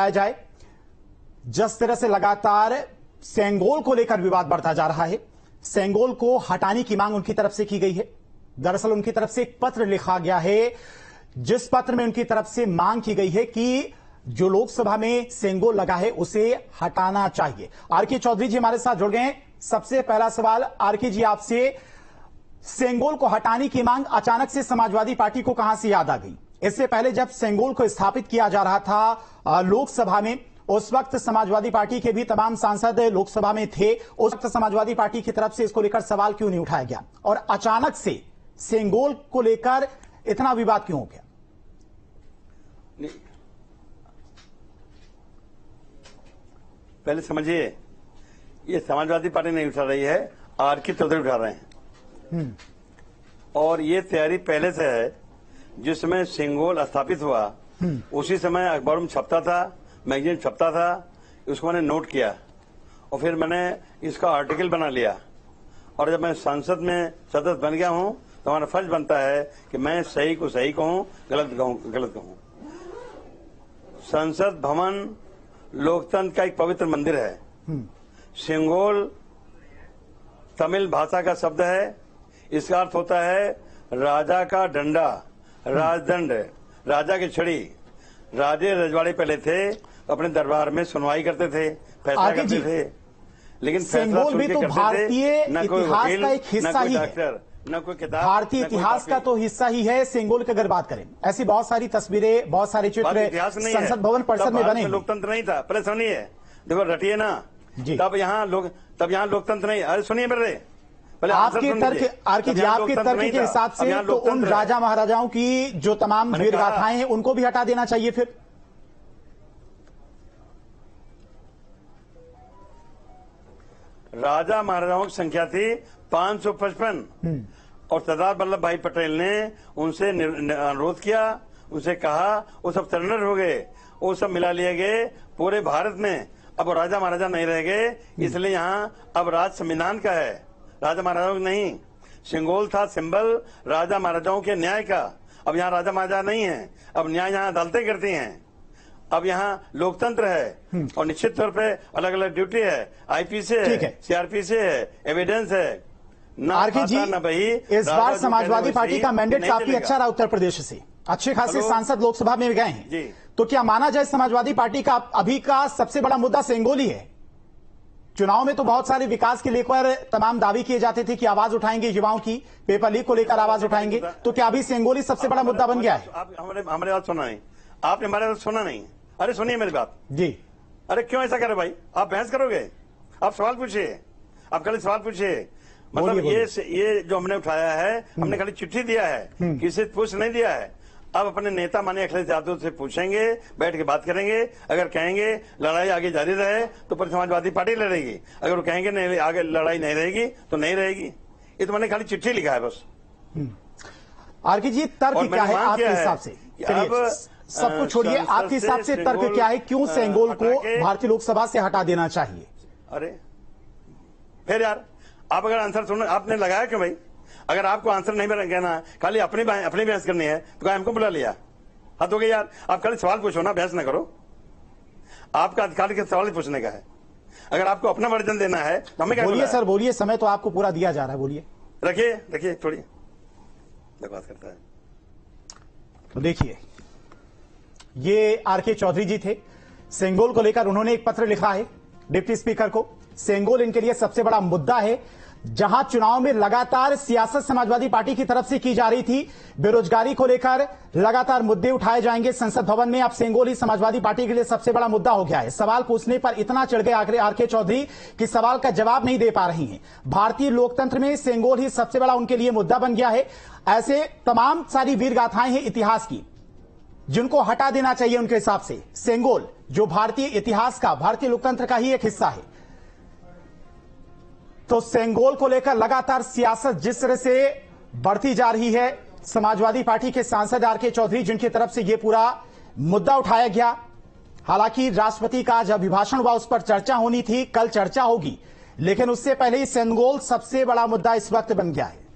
जाए। जिस तरह से लगातार सेंगोल को लेकर विवाद बढ़ता जा रहा है, सेंगोल को हटाने की मांग उनकी तरफ से की गई है। दरअसल उनकी तरफ से एक पत्र लिखा गया है, जिस पत्र में उनकी तरफ से मांग की गई है कि जो लोकसभा में सेंगोल लगा है उसे हटाना चाहिए। आरके चौधरी जी हमारे साथ जुड़ गए हैं। सबसे पहला सवाल आरके जी आपसे, सेंगोल को हटाने की मांग अचानक से समाजवादी पार्टी को कहां से याद आ गई? इससे पहले जब सेंगोल को स्थापित किया जा रहा था लोकसभा में, उस वक्त समाजवादी पार्टी के भी तमाम सांसद लोकसभा में थे। उस वक्त समाजवादी पार्टी की तरफ से इसको लेकर सवाल क्यों नहीं उठाया गया और अचानक से सेंगोल को लेकर इतना विवाद क्यों हो गया? पहले समझिए, ये समाजवादी पार्टी नहीं उठा रही है, आरके चौधरी उठा रहे हैं। और ये तैयारी पहले से है। जिस समय सेंगोल स्थापित हुआ उसी समय अखबारों में छपता था, मैगजीन छपता था, उसको मैंने नोट किया और फिर मैंने इसका आर्टिकल बना लिया। और जब मैं संसद में सदस्य बन गया हूं तो हमारा फर्ज बनता है कि मैं सही को सही कहूं, गलत कहूं। संसद भवन लोकतंत्र का एक पवित्र मंदिर है। सेंगोल तमिल भाषा का शब्द है। इसका अर्थ होता है राजा का डंडा, राजदंड, राजा की छड़ी। राजे रजवाड़े पहले थे, अपने दरबार में सुनवाई करते थे, फैसला करते थे। लेकिन सेंगोल भी तो भारतीय इतिहास का एक हिस्सा ही है, न कोई किताब, भारतीय इतिहास का तो हिस्सा ही है। सेंगोल की अगर बात करें, ऐसी बहुत सारी तस्वीरें, बहुत सारे चित्र संसद भवन परिसर में बने। लोकतंत्र नहीं था, पहले सुनिए, देखो रटिए ना। तब यहाँ लोकतंत्र नहीं। अरे सुनिए मेरे, पहले आपके तर्क, आरके जी आपके तर्क के हिसाब से तो उन राजा महाराजाओं की जो तमाम वीर गाथाएं हैं उनको भी हटा देना चाहिए। फिर राजा महाराजाओं की संख्या थी 555 और सरदार वल्लभ भाई पटेल ने उनसे अनुरोध किया, उनसे कहा, वो सब सरेंडर हो गए, वो सब मिला लिए गए पूरे भारत में। अब राजा महाराजा नहीं रह गए, इसलिए यहाँ अब राज संविधान का है, राजा महाराजाओं का नहीं। सेंगोल था सिंबल राजा महाराजाओं के न्याय का। अब यहाँ राजा महाराजा नहीं है, अब न्याय यहाँ अदालतें करती हैं। अब यहाँ लोकतंत्र है और निश्चित तौर पे अलग अलग ड्यूटी है, आईपी से है, सीआरपी से है, एविडेंस है। आरके जी, इस बार समाजवादी पार्टी का मैंडेट काफी अच्छा रहा उत्तर प्रदेश से, अच्छे खासे सांसद लोकसभा में गए हैं। तो क्या माना जाए समाजवादी पार्टी का अभी का सबसे बड़ा मुद्दा सेंगोल ही है? चुनाव में तो बहुत सारे विकास के लेकर तमाम दावे किए जाते थे कि आवाज उठाएंगे युवाओं की, पेपर लीक को लेकर आवाज उठाएंगे, तो क्या अभी सेंगोल ही सबसे बड़ा मुद्दा बन गया है? हमारे बात सुना नहीं, आपने हमारे बात सुना नहीं। अरे सुनिए मेरी बात जी। अरे क्यों ऐसा करे भाई? आप बहस करोगे? आप सवाल पूछिए, आप खाली सवाल पूछिए। मतलब ये जो हमने उठाया है, हमने खाली चिट्ठी दिया है, किसी से पूछ नहीं दिया है। अब अपने नेता माननीय अखिलेश यादव से पूछेंगे, बैठ के बात करेंगे। अगर कहेंगे लड़ाई आगे जारी रहे तो फिर समाजवादी पार्टी लड़ेगी, अगर वो कहेंगे नहीं आगे लड़ाई नहीं रहेगी तो नहीं रहेगी। ये तो मैंने खाली चिट्ठी लिखा है बस। आरके जी, तर्क क्या है आपके हिसाब से? अब सब कुछ छोड़िए, आपके हिसाब से तर्क क्या है, क्यों सेंगोल को भारतीय लोकसभा से हटा देना चाहिए? अरे फिर यार, आप अगर आंसर सुन, आपने लगाया क्यों भाई? अगर आपको आंसर नहीं कहना है, खाली अपनी बहस करनी है, तो क्या हमको बुला लिया? हद हो गई यार। आप खाली सवाल पूछो ना, बहस ना करो। आपका अधिकार के सवाल पूछने का है। अगर आपको अपना वर्जन देना है तो हमें क्या? बोलिए सर, बोलिए, समय तो आपको पूरा दिया जा रहा है, बोलिए। रखिए थोड़ी बकवास करता है। तो देखिए, ये आरके चौधरी जी थे। सेंगोल को लेकर उन्होंने एक पत्र लिखा है डिप्टी स्पीकर को। सेंगोल इनके लिए सबसे बड़ा मुद्दा है। जहां चुनाव में लगातार सियासत समाजवादी पार्टी की तरफ से की जा रही थी, बेरोजगारी को लेकर लगातार मुद्दे उठाए जाएंगे संसद भवन में, अब सेंगोल ही समाजवादी पार्टी के लिए सबसे बड़ा मुद्दा हो गया है। सवाल पूछने पर इतना चढ़ गए आरके चौधरी कि सवाल का जवाब नहीं दे पा रही हैं। भारतीय लोकतंत्र में सेंगोल ही सबसे बड़ा उनके लिए मुद्दा बन गया है। ऐसे तमाम सारी वीर गाथाएं हैं इतिहास की जिनको हटा देना चाहिए उनके हिसाब से। सेंगोल जो भारतीय इतिहास का, भारतीय लोकतंत्र का ही एक हिस्सा है। तो सेंगोल को लेकर लगातार सियासत जिस तरह से बढ़ती जा रही है, समाजवादी पार्टी के सांसद आरके चौधरी जिनकी तरफ से यह पूरा मुद्दा उठाया गया। हालांकि राष्ट्रपति का आज अभिभाषण हुआ, उस पर चर्चा होनी थी, कल चर्चा होगी, लेकिन उससे पहले ही सेंगोल सबसे बड़ा मुद्दा इस वक्त बन गया है।